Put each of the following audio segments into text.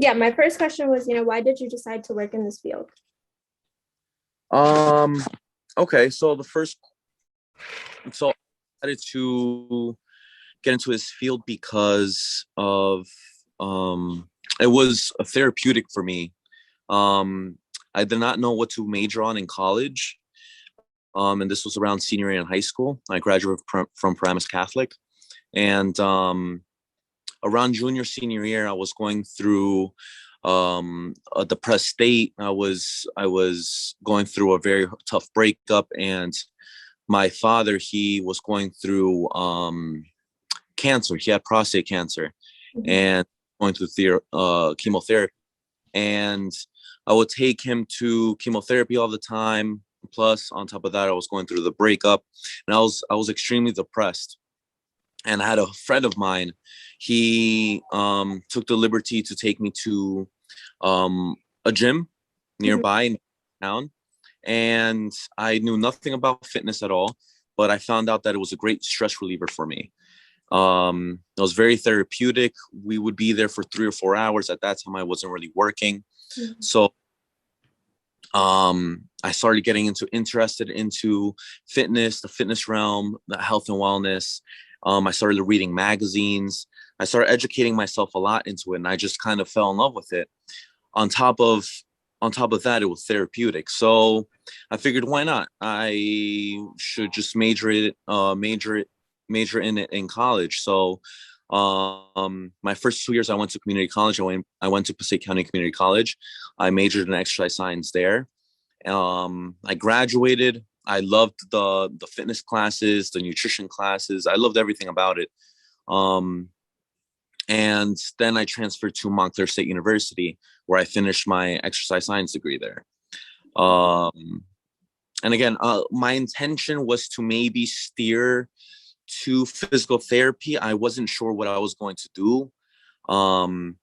Yeah, my first question was, why did you decide to work in this field? Um, okay, so I decided to get into this field because of it was a therapeutic for me. Um, I did not know what to major on in college. And this was around senior year in high school. I graduated from Paramus Catholic, and around junior senior year, I was going through a depressed state. I was going through a very tough breakup, and my father, he was going through cancer. He had prostate cancer, Mhm. and going through chemotherapy. And I would take him to chemotherapy all the time. Plus, on top of that, I was going through the breakup, and I was extremely depressed. And I had a friend of mine. He took the liberty to take me to a gym Mhm. nearby in town, and I knew nothing about fitness at all. But I found out that it was a great stress reliever for me. It was very therapeutic. We would be there for 3 or 4 hours. At that time, I wasn't really working, Mhm. so I started getting interested into fitness, the fitness realm, the health and wellness. I started reading magazines. I started educating myself a lot into it, and I just kind of fell in love with it. On top of on top of that, it was therapeutic. So I figured, why not? I should just major in it in college. So my first 2 years, I went to community college. I went to Passaic County Community College. I majored in exercise science there. I graduated. I loved the fitness classes, the nutrition classes. I loved everything about it. Um, and then I transferred to Montclair State University, where I finished my exercise science degree there. Um, and again, my intention was to maybe steer to physical therapy. I wasn't sure what I was going to do. Um,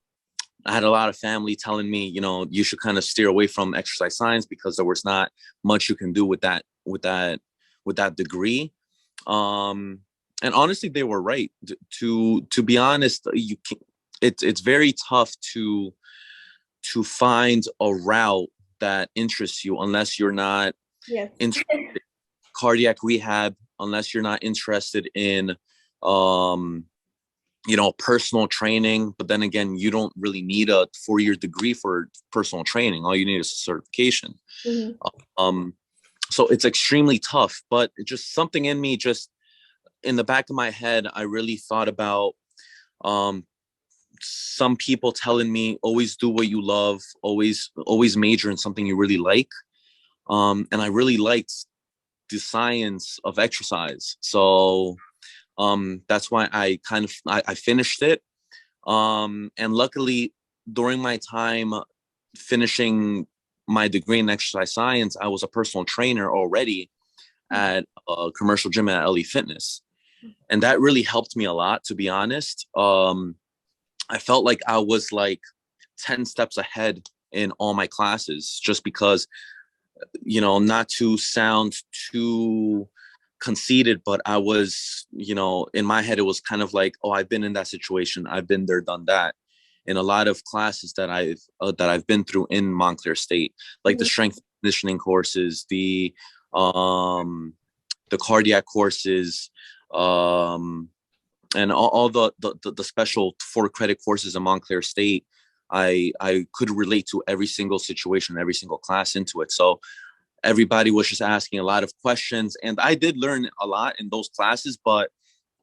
I had a lot of family telling me, you should kind of steer away from exercise science because there was not much you can do with that degree. Um, and honestly, they were right. To be honest, it's very tough to find a route that interests you unless you're not Yes. interested in cardiac rehab, unless you're not interested in um personal training. But then again, you don't really need a 4 year degree for personal training. All you need is a certification. Mhm. um so it's extremely tough, but it just something in me, just in the back of my head, I really thought about um some people telling me, always do what you love, always major in something you really like. And I really liked the science of exercise, so that's why I finished it. And luckily, during my time finishing my degree in exercise science, I was a personal trainer already at a commercial gym at LE Fitness. And that really helped me a lot, to be honest. I felt like I was like 10 steps ahead in all my classes, just because, not to sound too conceited, but I was, in my head, it was kind of like, oh, I've been in that situation. I've been there, done that. In a lot of classes that I've been through in Montclair State, like the Mhm. strength conditioning courses, um, the cardiac courses, um, and all the special 4 credit courses in Montclair State. I could relate to every single situation, every single class into it. So everybody was just asking a lot of questions, and I did learn a lot in those classes, but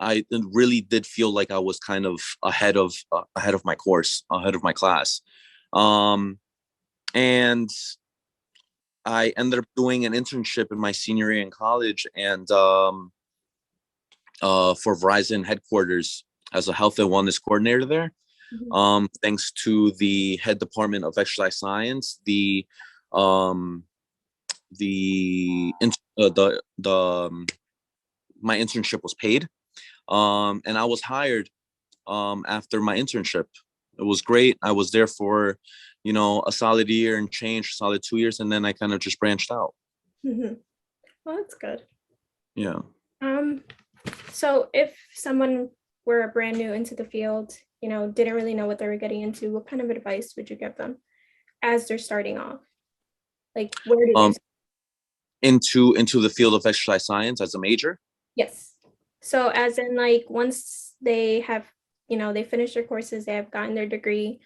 I really did feel like I was kind of ahead of my course, ahead of my class. Um, and I ended up doing an internship in my senior year in college, and for Verizon headquarters as a health and wellness coordinator there. Mhm. Thanks to the head department of exercise science, um, the my internship was paid, and I was hired after my internship. It was great. I was there for, a solid year and change, solid 2 years, and then I kind of just branched out. Mhm. Well, that's good. Yeah. Um, so if someone were brand new into the field, didn't really know what they were getting into, what kind of advice would you give them as they're starting off? Like, where do they Um, into the field of exercise science as a major. Yes. So as in like once they have, they finish their courses, they have gotten their degree,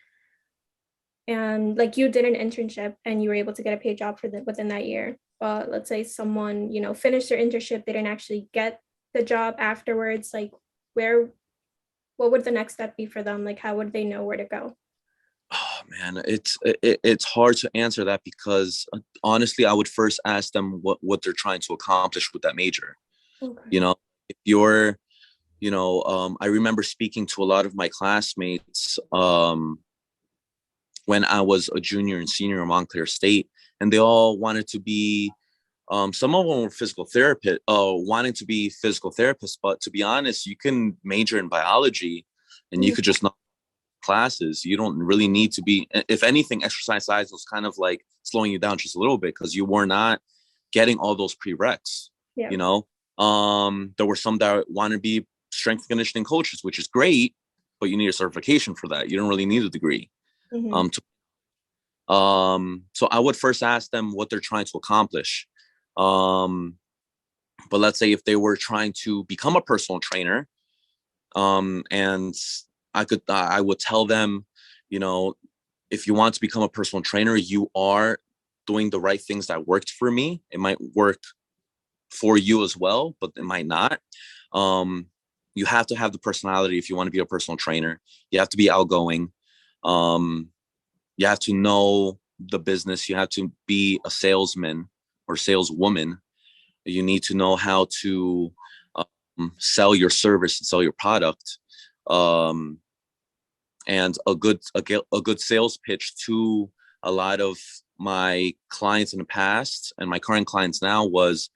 and like you did an internship and you were able to get a paid job for within that year. But let's say someone, finished their internship, they didn't actually get the job afterwards, like what would the next step be for them? Like how would they know where to go? Oh man, it's hard to answer that because honestly, I would first ask them what they're trying to accomplish with that major. Okay. You know, if you're, I remember speaking to a lot of my classmates when I was a junior and senior in Montclair State, and they all wanted to be. Some of them were physical therapists, wanting to be physical therapists. But to be honest, you can major in biology, and you could just not classes. You don't really need to be. If anything, exercise science was kind of like slowing you down just a little bit because you were not getting all those prereqs. Yeah. There were some that want to be strength and conditioning coaches, which is great, but you need a certification for that. You don't really need a degree. Mhm. So I would first ask them what they're trying to accomplish. But let's say if they were trying to become a personal trainer, and I would tell them, if you want to become a personal trainer, you are doing the right things that worked for me. It might work for you as well, but it might not. You have to have the personality if you want to be a personal trainer. You have to be outgoing. You have to know the business. You have to be a salesman or saleswoman. You need to know how to sell your service and sell your product. And a good sales pitch to a lot of my clients in the past and my current clients now was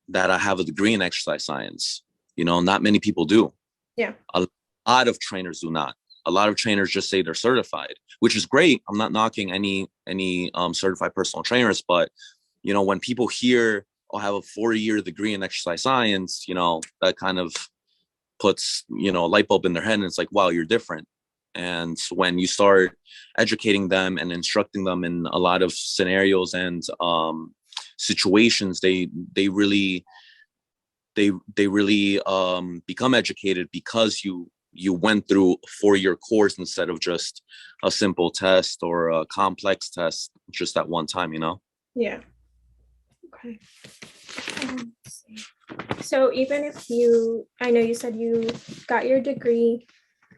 that I have a degree in exercise science. Not many people do. Yeah. A lot of trainers do not. A lot of trainers just say they're certified, which is great. I'm not knocking any certified personal trainers, but when people hear, "Oh, I have a 4-year degree in exercise science," that kind of puts a light bulb in their head, and it's like, wow, you're different. And when you start educating them and instructing them in a lot of scenarios and situations, they really become educated because you went through a 4-year course instead of just a simple test or a complex test just at one time. Yeah. Okay. Let's see. So even if I know you said you got your degree,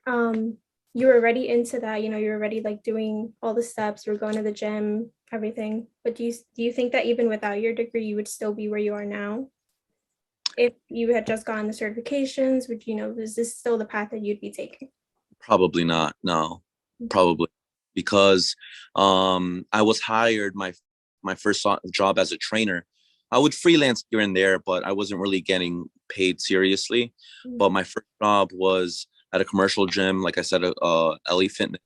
you were already into that, you were already like doing all the steps, you were going to the gym, everything. But do you think that even without your degree, you would still be where you are now? If you had just gotten the certifications, is this still the path that you'd be taking? Probably not. No, probably because I was hired my first job as a trainer. I would freelance here and there, but I wasn't really getting paid seriously. But my first job was at a commercial gym, like I said, LA Fitness.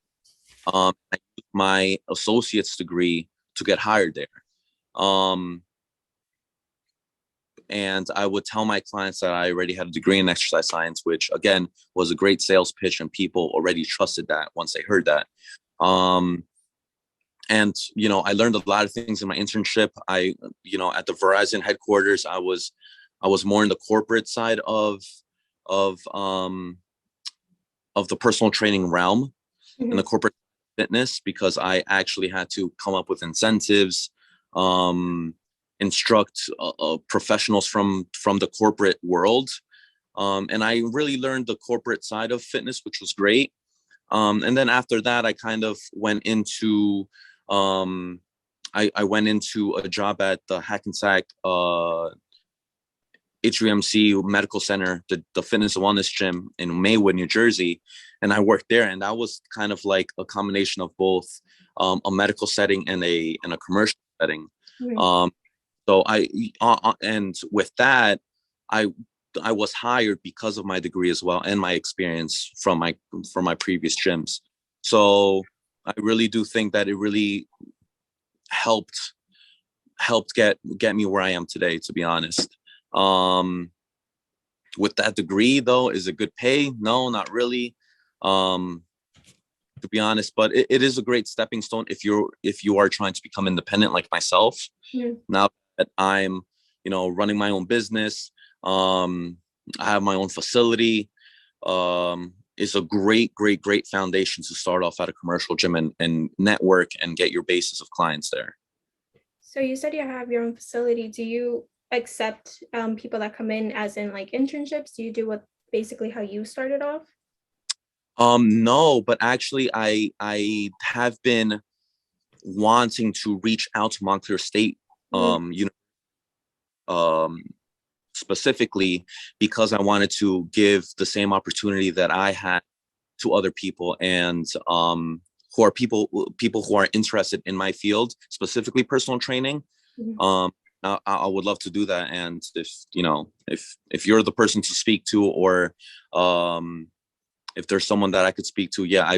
I used my associate's degree to get hired there. And I would tell my clients that I already had a degree in exercise science, which again was a great sales pitch, and people already trusted that once they heard that. And I learned a lot of things in my internship. At the Verizon headquarters, I was more in the corporate side of the personal training realm, in the corporate fitness, because I actually had to come up with incentives, instruct professionals from the corporate world, and I really learned the corporate side of fitness, which was great. And then after that, I kind of went into I went into a job at the Hackensack HUMC Medical Center, the fitness and wellness gym in Maywood, New Jersey, and I worked there, and that was kind of like a combination of both a medical setting and a commercial setting. So and with that, I was hired because of my degree as well and my experience from my previous gyms. So I really do think that it really helped get me where I am today, to be honest. With that degree though, is it good pay? No, not really. to be honest, but it is a great stepping stone if you are trying to become independent like myself. Mhm. Now that I'm, running my own business, I have my own facility. Is a great foundation to start off at a commercial gym and network and get your basis of clients there. So you said you have your own facility. Do you accept people that come in as in like internships? Do you do what basically how you started off? No, but actually I have been wanting to reach out to Montclair State, Mhm. you know, specifically because I wanted to give the same opportunity that I had to other people, and who are people who are interested in my field, specifically personal training. Mhm. Um, I would love to do that, and if you're the person to speak to, or if there's someone that I could speak to, yeah,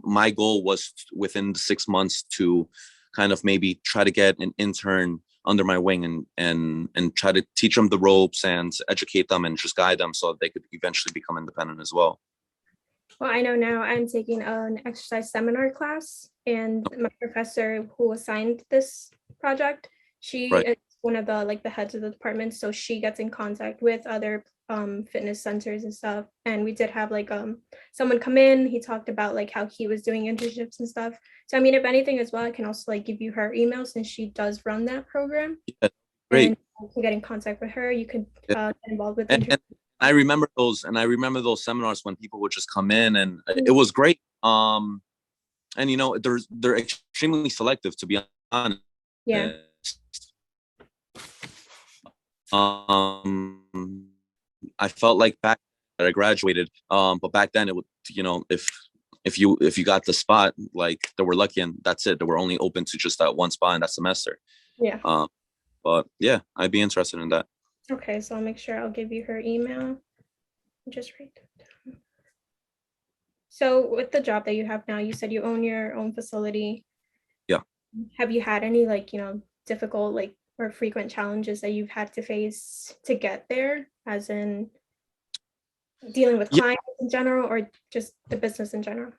my goal was within the 6 months to kind of maybe try to get an intern under my wing and try to teach them the ropes and educate them and just guide them so that they could eventually become independent as well. Well, I know now I'm taking an exercise seminar class, and my professor who assigned this project, she Right. is one of the heads of the department, so she gets in contact with other fitness centers and stuff. And we did have someone come in. He talked about like how he was doing internships and stuff. So I mean, if anything as well, I can also like give you her email since she does run that program, Yeah, and great. you can get in contact with her. You could Yeah. get involved with And internships. I remember those seminars when people would just come in, and it was great. And they're extremely selective, to be honest. Yeah. Um, I felt like back that I graduated, but back then it would, if you got the spot, like they were lucky, and that's it. They were only open to just that one spot in that semester. Yeah. But yeah, I'd be interested in that. Okay, so I'll make sure I'll give you her email. Just write that down. So with the job that you have now, you said you own your own facility. Yeah. Have you had any difficult or frequent challenges that you've had to face to get there, as in dealing with Yeah. clients in general or just the business in general?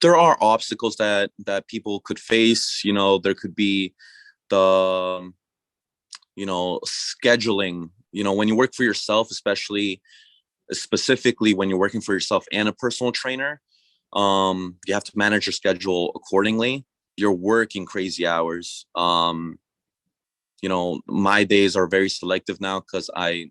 There are obstacles that people could face. There could be the scheduling. When you work for yourself, especially specifically when you're working for yourself and a personal trainer, you have to manage your schedule accordingly. You're working crazy hours. My days are very selective now because I've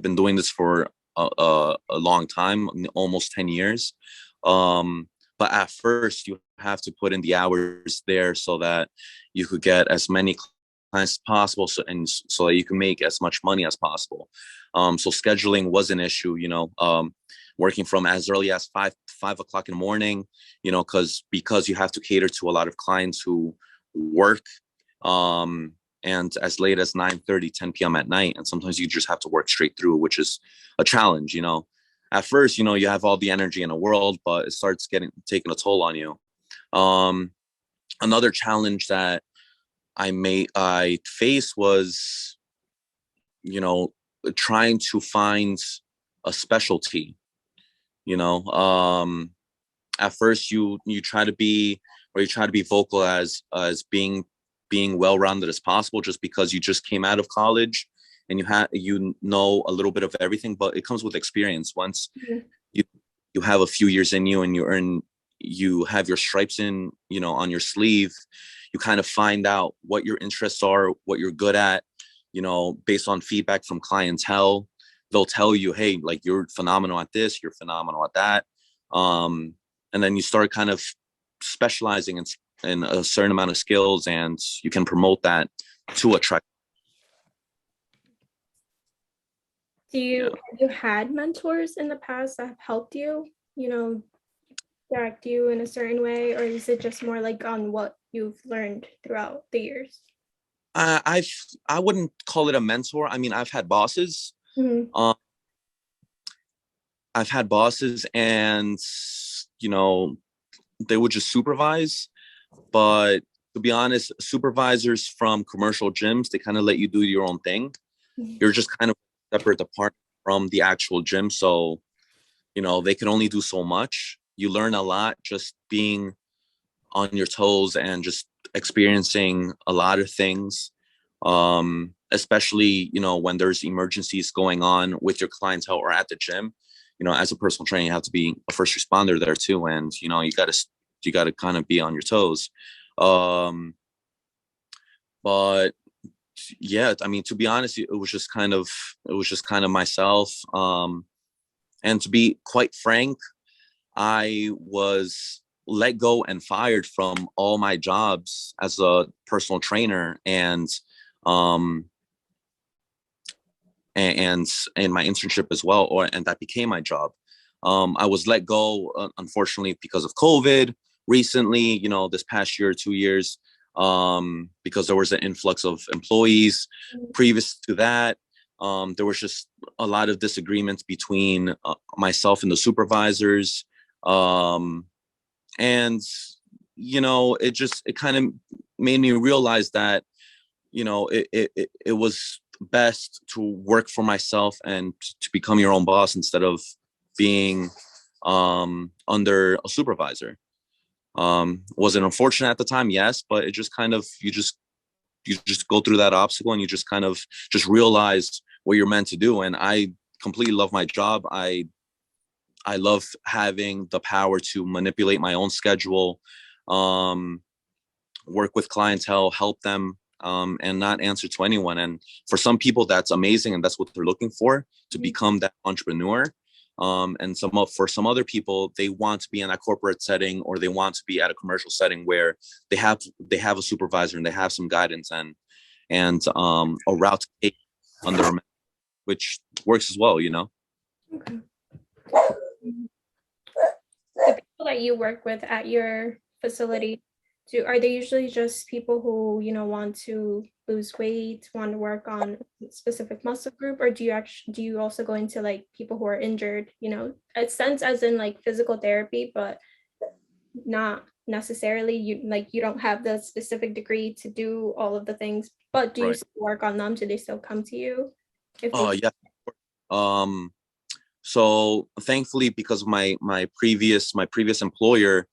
been doing this for a long time, almost 10 years. But at first you have to put in the hours there so that you could get as many clients as possible, so that you can make as much money as possible. So scheduling was an issue, working from as early as 5 o'clock in the morning, because you have to cater to a lot of clients who work, and as late as 9:30, 10 p.m. at night. And sometimes you just have to work straight through, which is a challenge. At first, you have all the energy in the world, but it starts taking a toll on you. Another challenge that I faced was, trying to find a specialty. At first you try to be, or you try to be vocal as being well-rounded as possible, just because you just came out of college and you know a little bit of everything, but it comes with experience. Once Mhm. you have a few years in you, and you have your stripes on your sleeve, you kind of find out what your interests are, what you're good at, based on feedback from clientele. They'll tell you, hey, like, you're phenomenal at this, you're phenomenal at that. And then you start kind of specializing in a certain amount of skills, and you can promote that to attract. Yeah. Have you had mentors in the past that have helped you, direct you in a certain way, or is it just more like on what you've learned throughout the years? I wouldn't call it a mentor. I mean, I've had bosses. Mhm. Um, I've had bosses, and they would just supervise. But to be honest, supervisors from commercial gyms, they kind of let you do your own thing. Mhm. You're just kind of separate apart from the actual gym. So they can only do so much. You learn a lot just being on your toes and just experiencing a lot of things, especially when there's emergencies going on with your clientele or at the gym. As a personal trainer, you have to be a first responder there too, and you got to kind of be on your toes. But yeah, I mean, to be honest, it was just kind of myself. And to be quite frank, I was let go and fired from all my jobs as a personal trainer, um and my internship as well, and that became my job. I was let go, unfortunately, because of COVID recently, this past year, 2 years, because there was an influx of employees. Previous to that, there was just a lot of disagreements between myself and the supervisors. And it kind of made me realize that it was best to work for myself and to become your own boss instead of being under a supervisor. Was it unfortunate at the time? Yes, but it just kind of you just go through that obstacle and you just kind of just realize what you're meant to do. And I completely love my job. I love having the power to manipulate my own schedule, work with clientele, help them, and not answer to anyone. And for some people, that's amazing, and that's what they're looking for, to become that entrepreneur. And for some other people, they want to be in a corporate setting, or they want to be at a commercial setting where they have a supervisor and they have some guidance and a route to take under, which works as well. Okay. The people that you work with at your facility, are they usually just people who want to lose weight, want to work on a specific muscle group, or do you also go into like people who are injured, a sense as in like physical therapy, but not necessarily you don't have the specific degree to do all of the things, but do you Right. still work on them? Do they still come to you if Oh, they yeah. So thankfully, because of my previous employer,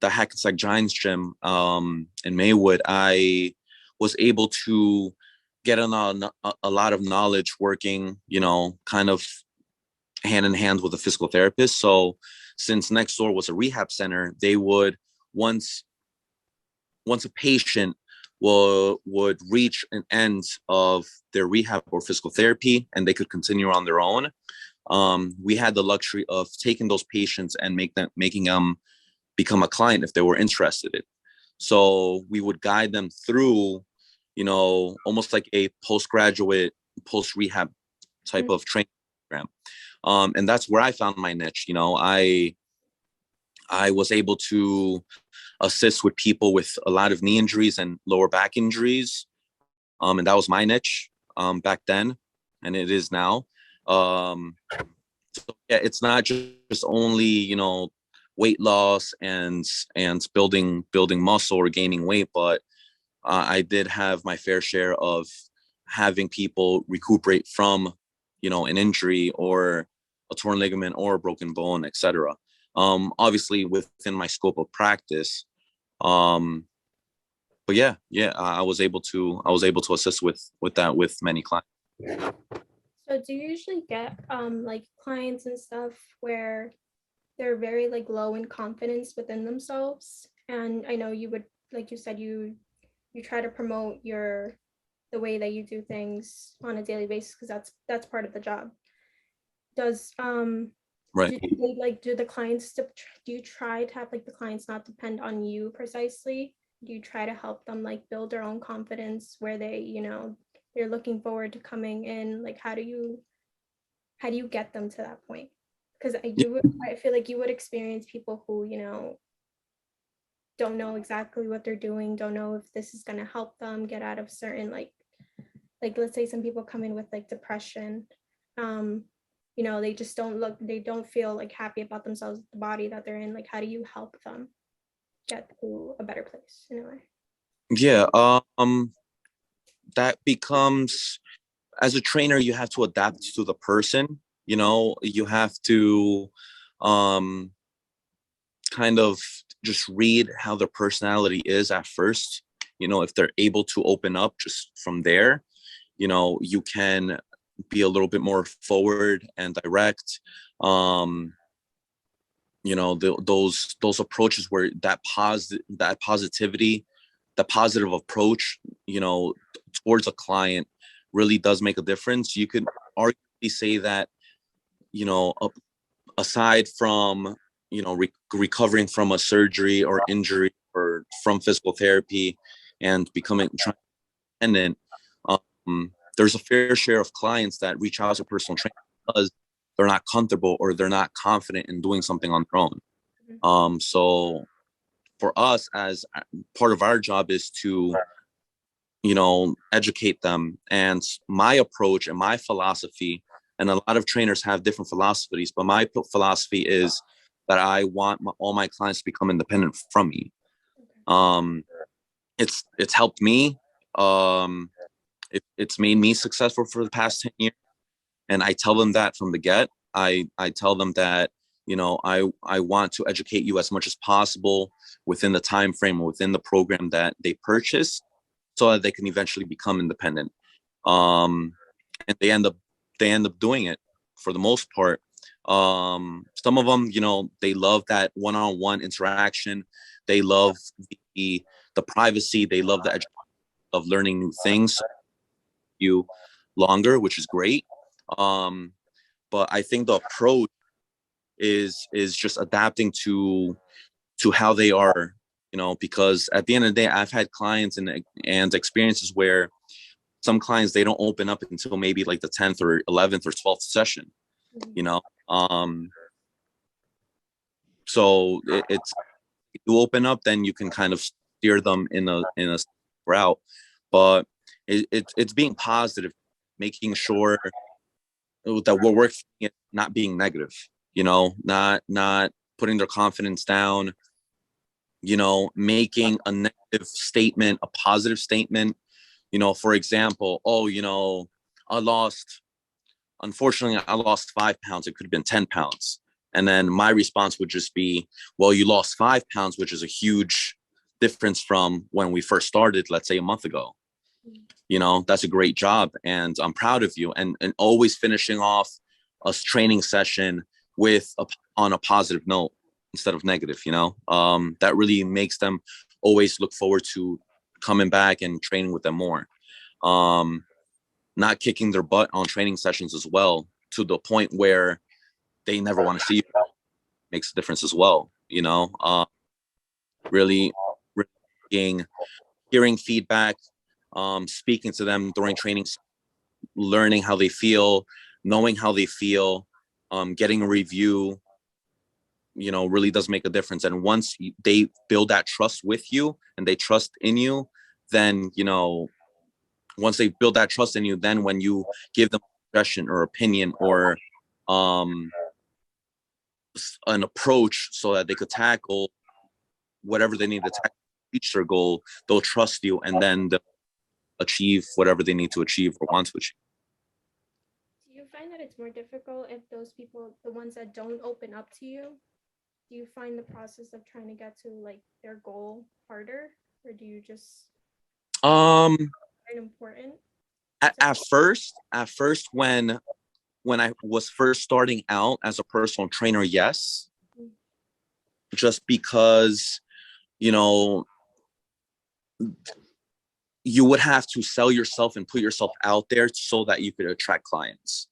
the Hackensack Giants gym in Maywood, I was able to get a lot of knowledge working, kind of hand in hand with a physical therapist. So since next door was a rehab center, they would, once a patient would reach an end of their rehab or physical therapy and they could continue on their own, we had the luxury of taking those patients and making them become a client if they were interested. So we would guide them through, almost like a postgraduate, post-rehab type of training program. And that's where I found my niche. I was able to assist with people with a lot of knee injuries and lower back injuries. And that was my niche back then, and it is now. So yeah, it's not just only, weight loss and building muscle or gaining weight, but I did have my fair share of having people recuperate from, an injury or a torn ligament or a broken bone, etc. Obviously within my scope of practice. But yeah, I was able to assist with that with many clients. So do you usually get like clients and stuff where they're very like low in confidence within themselves? And I know you would, like you said, you try to promote the way that you do things on a daily basis, because that's part of the job. Does Right. do the clients, do you try to have like the clients not depend on you precisely? Do you try to help them like build their own confidence where they're looking forward to coming in? Like how do you get them to that point? Because I feel like you would experience people who don't know exactly what they're doing, don't know if this is going to help them get out of certain like let's say some people come in with like depression. They just they don't feel like happy about themselves, the body that they're in. Like how do you help them get to a better place in a way? Yeah. That becomes, as a trainer, you have to adapt to the person. You have to um, kind of just read how their personality is at first. If they're able to open up just from there, you can be a little bit more forward and direct. Those approaches where that positivity, the positive approach, towards a client really does make a difference. You could arguably say that, aside from, recovering from a surgery or injury or from physical therapy and becoming independent, there's a fair share of clients that reach out to personal trainer because they're not comfortable or they're not confident in doing something on their own. So for us, as part of our job is to, educate them. And my approach and my philosophy, and a lot of trainers have different philosophies, but my philosophy is that I want all my clients to become independent from me. It's helped me. It's made me successful for the past 10 years. And I tell them that from the get. I tell them that, I want to educate you as much as possible within the time frame or within the program that they purchase, so that they can eventually become independent. And they end up doing it for the most part. Some of them, they love that one-on-one interaction. They love the privacy. They love the education of learning new things. You longer, which is great. But I think the approach is just adapting to how they are, because at the end of the day, I've had clients and experiences where some clients, they don't open up until maybe like the 10th or 11th or 12th session, so it's, if you open up, then you can kind of steer them in a route. But it's being positive, making sure that what works is not being negative, not putting their confidence down, making a negative statement a positive statement. For example, unfortunately, I lost 5 pounds. It could have been 10 pounds. And then my response would just be, well, you lost 5 pounds, which is a huge difference from when we first started, let's say a month ago. That's a great job. And I'm proud of you. And always finishing off a training session on a positive note instead of negative, that really makes them always look forward to coming back and training with them more. Not kicking their butt on training sessions as well, to the point where they never want to see you, makes a difference as well. Really, hearing feedback, speaking to them during training, learning how they feel, knowing how they feel, getting a review, really does make a difference. And once they build that trust with you and they trust in you, then, once they build that trust in you, then when you give them a suggestion or opinion or an approach so that they could tackle whatever they need to tackle, reach their goal, they'll trust you, and then they'll achieve whatever they need to achieve or want to achieve. Do you find that it's more difficult if those people, the ones that don't open up to you, do you find the process of trying to get to like their goal harder, or do you just Um, important? at first, when I was first starting out as a personal trainer, yes, just because, you would have to sell yourself and put yourself out there so that you could attract clients.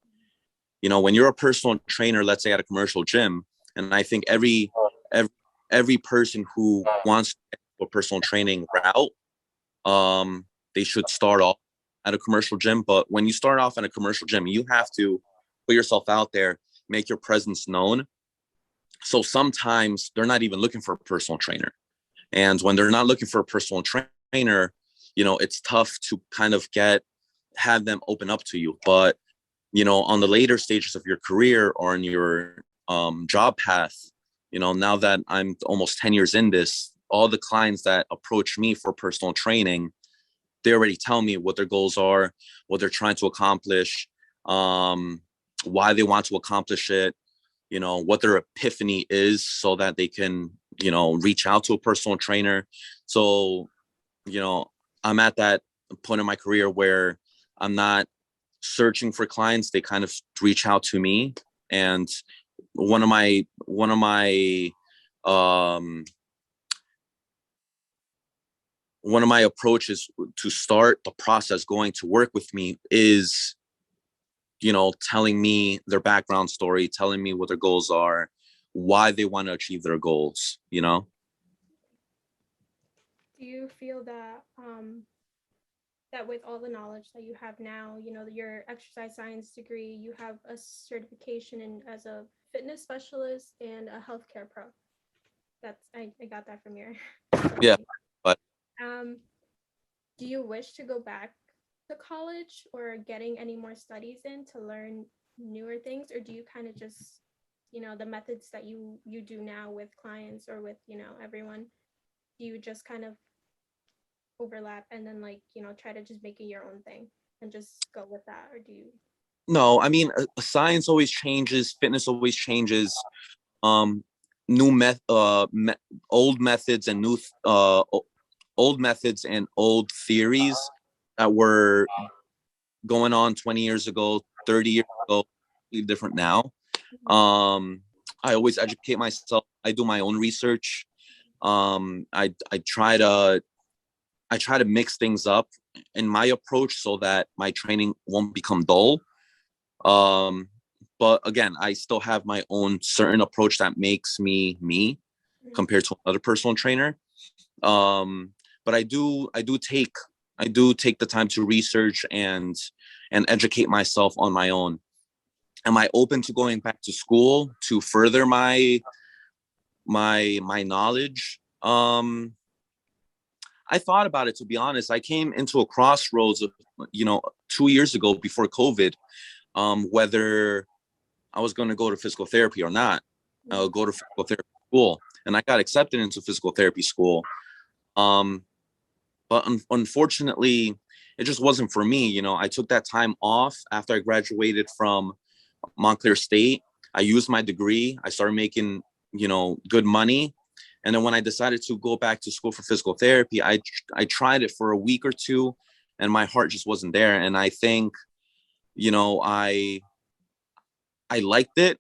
When you're a personal trainer, let's say at a commercial gym, and I think every person who wants to get a personal training route, they should start off at a commercial gym. But when you start off at a commercial gym, you have to put yourself out there, make your presence known. So sometimes they're not even looking for a personal trainer. And when they're not looking for a personal trainer, it's tough to kind of have them open up to you. But, on the later stages of your career or in your job path, now that I'm almost 10 years in this, all the clients that approach me for personal training, they already tell me what their goals are, what they're trying to accomplish, why they want to accomplish it. what their epiphany is so that they can, reach out to a personal trainer. So, I'm at that point in my career where I'm not searching for clients. They kind of reach out to me. And one of my um one of my approaches to start the process going to work with me is, telling me their background story, telling me what their goals are, why they want to achieve their goals. Do you feel that that with all the knowledge that you have now, your exercise science degree, you have a certification in as a fitness specialist and a healthcare pro? I got that from your Yeah. resume. But Um, do you wish to go back to college or getting any more studies in to learn newer things, or do you kind of just, the methods that you do now with clients or with, everyone, do you just kind of overlap and then like, try to just make it your own thing and just go with that, or do you? no, I mean, science always changes, fitness always changes. Um, new old methods and old methods and old theories that were going on 20 years ago, 30 years ago, different now. Um, I always educate myself. I do my own research. I try to mix things up in my approach so that my training won't become dull. Um, but again, I still have my own certain approach that makes me me compared to another personal trainer. But I do take the time to research and educate myself on my own. Am I open to going back to school to further my knowledge? I thought about it, to be honest. I came into a crossroads of 2 years ago before COVID, whether I was going to go to physical therapy or not. I'll go to physical therapy school, and I got accepted into physical therapy school. Um, but unfortunately, it just wasn't for me. I took that time off after I graduated from Montclair State. I used my degree. I started making, good money. And then when I decided to go back to school for physical therapy, I tried it for a week or two, and my heart just wasn't there. And I think, I liked it.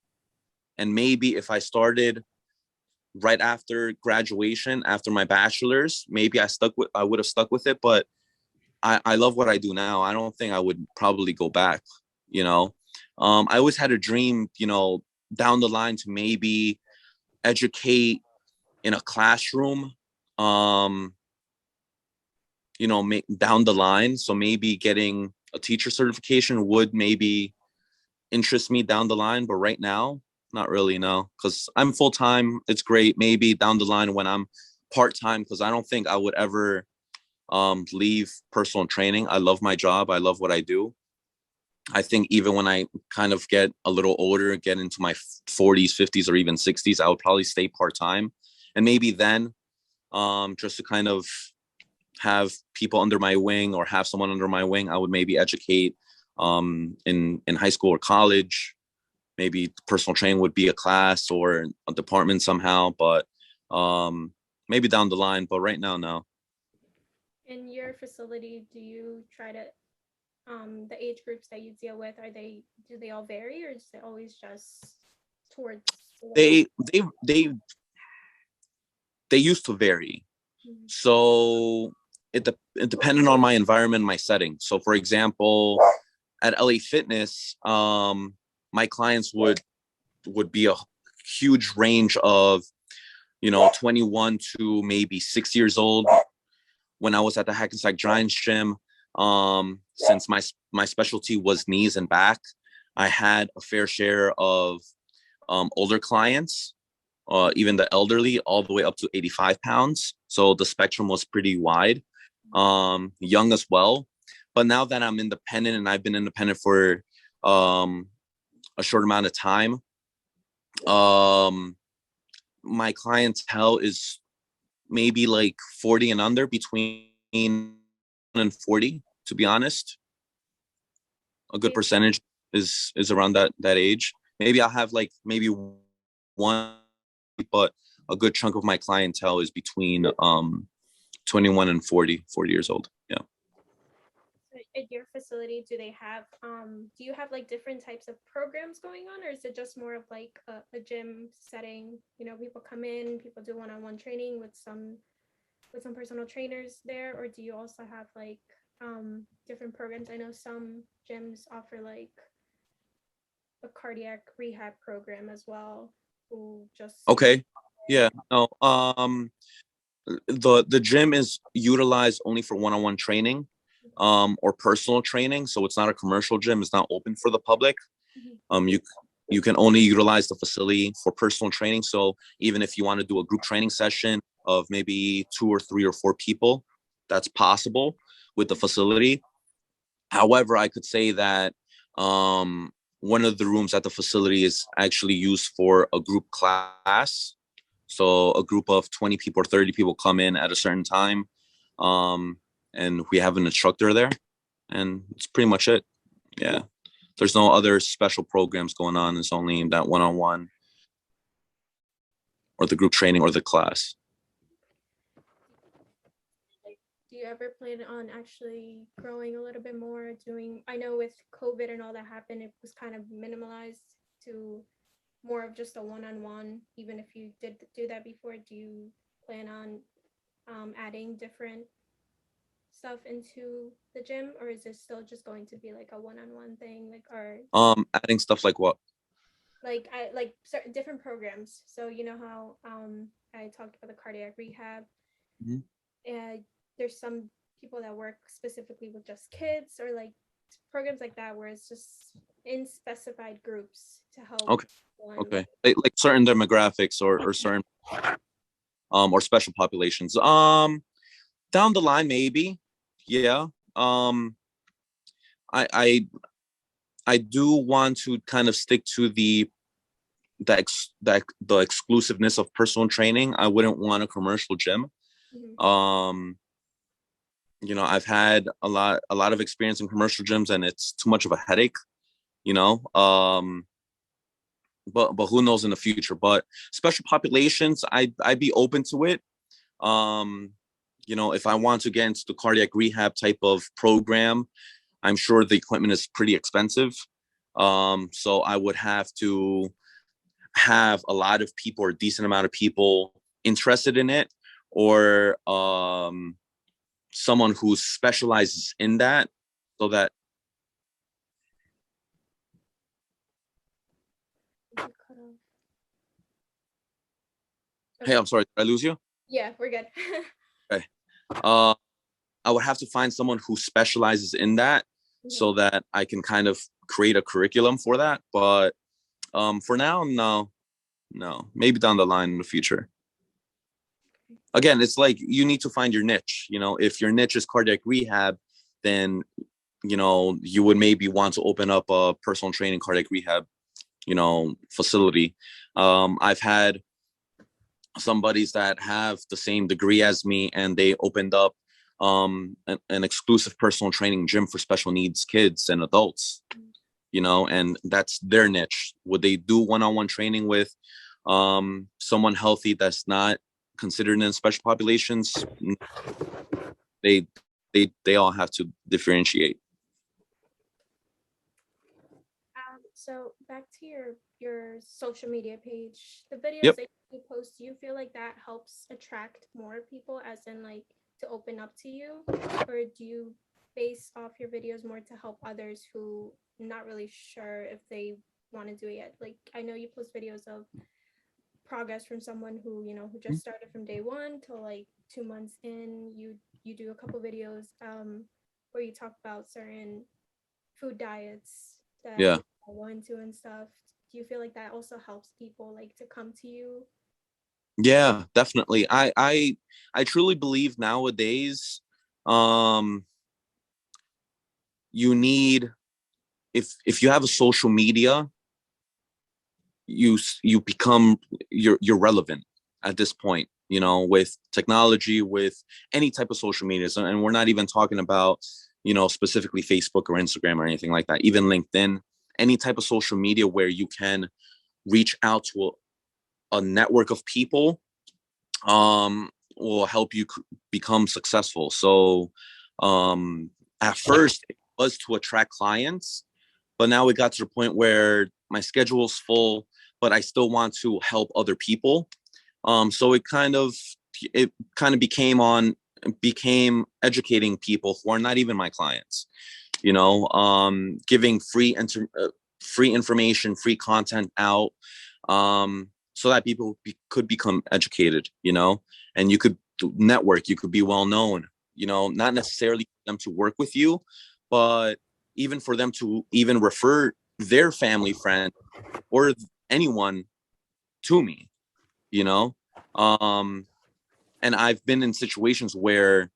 And maybe if I started right after graduation, after my bachelor's, maybe I would have stuck with it. But I love what I do now. I don't think I would probably go back, you know. I always had a dream, down the line to maybe educate in a classroom, um, down the line. So maybe getting a teacher certification would maybe interest me down the line. But right now, not really, no, because I'm full time. It's great. Maybe down the line when I'm part time, because I don't think I would ever leave personal training. I love my job. I love what I do. I think even when I kind of get a little older, get into my 40s, 50s, or even 60s, I would probably stay part time. And maybe then, just to kind of have people under my wing or have someone under my wing, I would maybe educate in high school or college. Maybe personal training would be a class or a department somehow, but maybe down the line. But right now, no. In your facility, do you try to the age groups that you deal with, do they all vary, or is it always just towards the They they they they used to vary. Mhm. So it depended on my environment, my setting. So for example, at LA Fitness, my clients would be a huge range of 21 to maybe 6 years old. When I was at the Hackensack Giants gym, since my specialty was knees and back, I had a fair share of older clients, even the elderly, all the way up to 85 pounds. So the spectrum was pretty wide, young as well. But now that I'm independent, and I've been independent for a short amount of time, um, my clientele is maybe like 40 and under, between and 40, to be honest. A good Okay. percentage is around that age. maybe I'll have like maybe one, but a good chunk of my clientele is between 21 and 40 years old. Yeah. At your facility, do they have do you have like different types of programs going on, or is it just more of like a gym setting? People come in, people do one-on-one training with some personal trainers there, or do you also have like different programs? I know some gyms offer like a cardiac rehab program as well, who just Okay. Yeah. No. The gym is utilized only for one-on-one training, or personal training. So it's not a commercial gym. It's not open for the public. You can only utilize the facility for personal training. So even if you want to do a group training session of maybe 2 or 3 or 4 people, that's possible with the facility. However, I could say that one of the rooms at the facility is actually used for a group class. So a group of 20 people or 30 people come in at a certain time, and we have an instructor there, and it's pretty much it. Yeah. There's no other special programs going on. It's only that one-on-one or the group training or the class. Do you ever plan on actually growing a little bit more, I know with COVID and all that happened, it was kind of minimalized to more of just a one-on-one, even if you did do that before? Do you plan on adding different stuff into the gym, or is it still just going to be like a one-on-one thing, Adding stuff like what? like certain different programs? So you know how I talked about the cardiac rehab. Mhm. There's some people that work specifically with just kids, or like programs like that where it's just in specified groups to help. Okay. Like certain demographics or certain or special populations. Down the line, maybe. Yeah. I do want to kind of stick to the exclusiveness of personal training. I wouldn't want a commercial gym. Mhm. I've had a lot of experience in commercial gyms, and it's too much of a headache. But who knows in the future? But special populations, I'd be open to it. If I want to get into the cardiac rehab type of program, I'm sure the equipment is pretty expensive. So I would have to have a lot of people, or a decent amount of people, interested in it, or someone who specializes in that, so that. Hey, I'm sorry, did I lose you? Yeah, we're good. Okay. I would have to find someone who specializes in that, so that I can kind of create a curriculum for that. But for now, no. Maybe down the line in the future. Again, it's like you need to find your niche. If your niche is cardiac rehab, then you would maybe want to open up a personal training cardiac rehab facility. I've had some buddies that have the same degree as me, and they opened up an exclusive personal training gym for special needs kids and adults, and that's their niche. Would they do one-on-one training with someone healthy that's not considered in special populations? They all have to differentiate. So back to your social media page, the videos Yep. that you post, do you feel like that helps attract more people, as in like to open up to you, or do you base off your videos more to help others who not really sure if they want to do it yet? Like I know you post videos of progress from someone who who just started from day one till like 2 months in. You do a couple videos where you talk about certain food diets that Yeah. I go into and stuff. Do you feel like that also helps people like to come to you? Yeah, definitely. I truly believe nowadays, you need, if you have a social media, you become, you're relevant at this point, with technology, with any type of social media. So, and we're not even talking about specifically Facebook or Instagram or anything like that, even LinkedIn. any type of social media where you can reach out to a network of people will help you become successful. So at first it was to attract clients, but now it got to the point where my schedule's full, but I still want to help other people. So it kind of became educating people who are not even my clients, giving free information, free content out, so that people could become educated, and you could network, you could be well known, not necessarily for them to work with you, but even for them to even refer their family friend or anyone to me, you know and I've been in situations where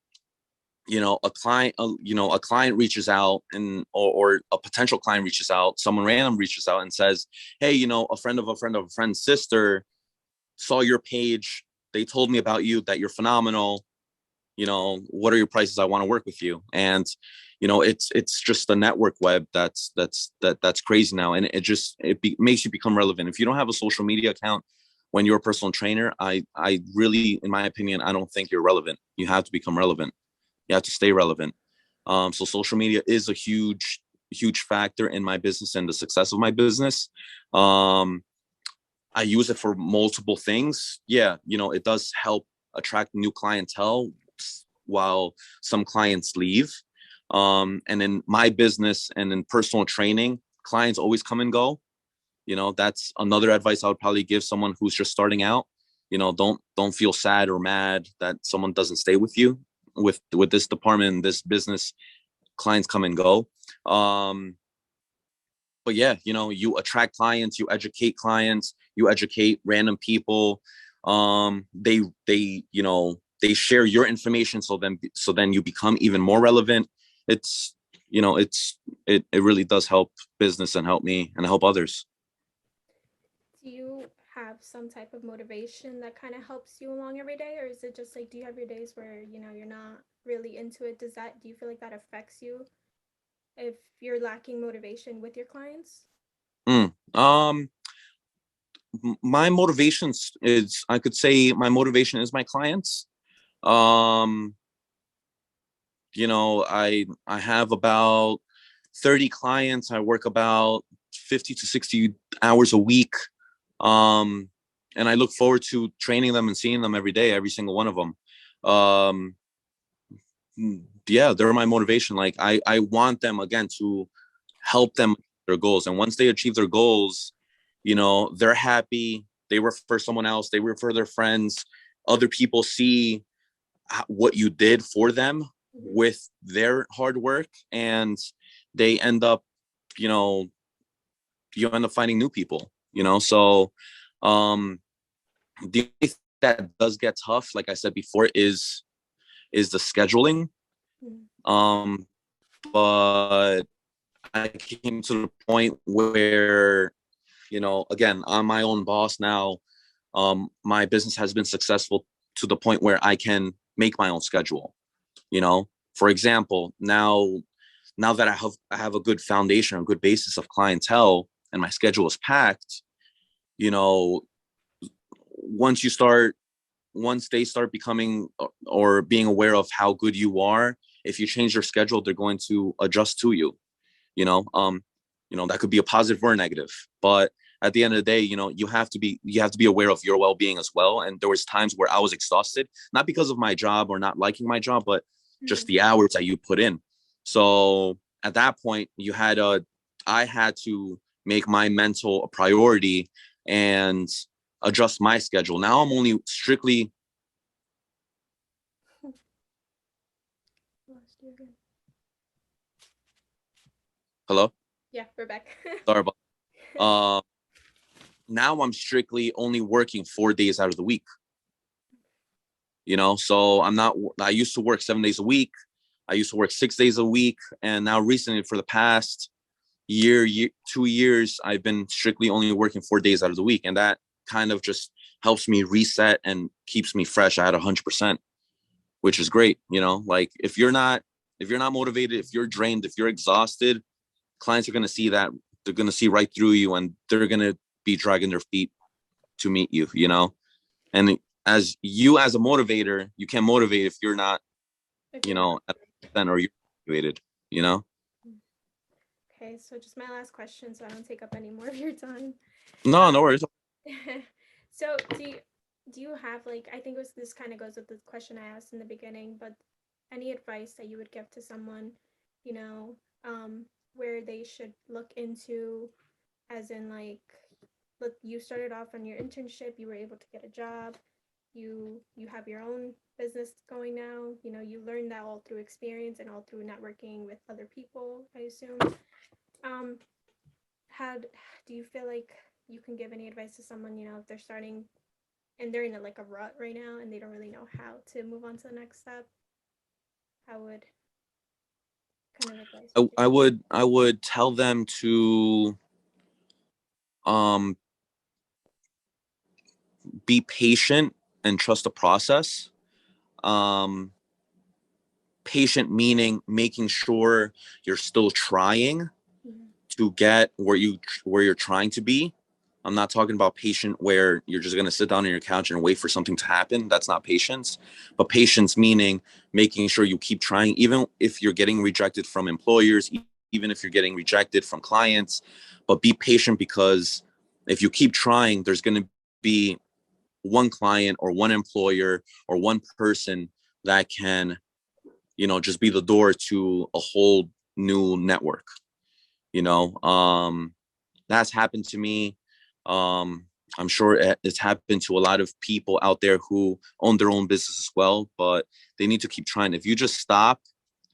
a client reaches out, or a potential client reaches out, someone random reaches out and says, hey, a friend of a friend of a friend's sister saw your page, they told me about you, that you're phenomenal, what are your prices, I want to work with you. And it's just the network web that's crazy now, and makes you become relevant. If you don't have a social media account when you're a personal trainer, I really, in my opinion, I don't think you're relevant. You have to become relevant. You have to stay relevant. So social media is a huge factor in my business and the success of my business. I use it for multiple things. Yeah, it does help attract new clientele while some clients leave. And in my business and in personal training, clients always come and go. That's another advice I would probably give someone who's just starting out. Don't feel sad or mad that someone doesn't stay with you. With this department, this business, clients come and go. But yeah, you attract clients, you educate clients, you educate random people. They share your information, so then you become even more relevant. It really does help business and help me and help others. Do you have some type of motivation that kind of helps you along every day, or is it just like, do you have your days where you're not really into it? Do you feel like that affects you if you're lacking motivation with your clients? My motivations is, I could say my motivation is my clients. um I have about 30 clients. I work about 50 to 60 hours a week. um and I look forward to training them and seeing them every day, every single one of them. um yeah, they're my motivation. Like, I want them, again, to help them their goals, and once they achieve their goals, they're happy, they refer someone else, they refer their friends, other people see what you did for them with their hard work, and they end up, you know you end up finding new people. So um the only thing that does get tough, like I said before, is the scheduling. Mm. um but I came to the point where, again, I'm my own boss now. My business has been successful to the point where I can make my own schedule. For example, now that I have a good foundation, a good basis of clientele, and my schedule is packed, you know, once you start, once they start becoming or being aware of how good you are, if you change your schedule, they're going to adjust to you. That could be a positive or a negative, but at the end of the day, you have to be aware of your well-being as well. And there was times where I was exhausted, not because of my job or not liking my job, but just the hours that you put in. So at that point, I had to make my mental a priority and adjust my schedule. Now I'm only strictly. Lost you again. Hello? Yeah, we're back. Sorry about. Now I'm strictly only working 4 days out of the week. So I used to work 7 days a week. I used to work 6 days a week. And now recently, for the past year, 2 years, I've been strictly only working 4 days out of the week. And that kind of just helps me reset and keeps me fresh at 100%, which is great. Like, if you're not motivated, if you're drained, if you're exhausted, clients are going to see that they're going to see right through you, and they're going to be dragging their feet to meet you, you know? And as a motivator, you can't motivate if you're not, you know, at the or you're motivated, you know? Okay, so just my last question, so I don't take up any more of your time. No, no worries. So do you have, like, I think this kind of goes with the question I asked in the beginning, but any advice that you would give to someone, you know, where they should look into, as in, like, look, you started off on your internship, you were able to get a job, you have your own business going now, you know, you learned that all through experience and all through networking with other people, I assume. Um, how do you feel like you can give any advice to someone, you know, if they're starting and they're in like a rut right now and they don't really know how to move on to the next step? How would kind of advice would you I would tell them to um be patient and trust the process. Um Patient meaning making sure you're still trying give? Mhm. to get where you're trying to be. I'm not talking about patient where you're just going to sit down on your couch and wait for something to happen. That's not patience. But patience meaning making sure you keep trying, even if you're getting rejected from employers, even if you're getting rejected from clients. But be patient, because if you keep trying, there's going to be one client or one employer or one person that can, you know, just be the door to a whole new network. You know, that's happened to me. I'm sure it's happened to a lot of people out there who own their own business as well, but they need to keep trying. If you just stop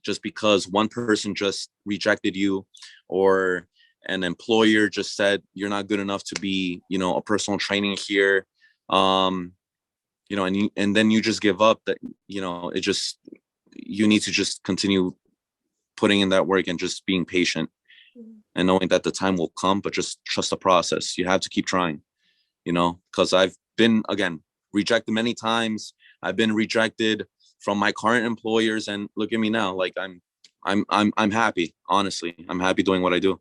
just because one person just rejected you, or an employer just said you're not good enough to be, you know, a personal trainer here, you know, and then you just give up, that, you know, it just, you need to just continue putting in that work and just being patient Mhm. and knowing that the time will come, but just trust the process. You have to keep trying, you know, because I've been, again, rejected many times. I've been rejected from my current employers, and look at me now. Like I'm happy. Honestly, I'm happy doing what I do.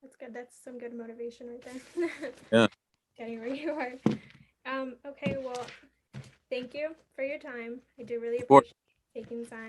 That's good. That's some good motivation right there. Yeah. Getting where you are. Okay, well, thank you for your time. I do really Of course. appreciate taking time.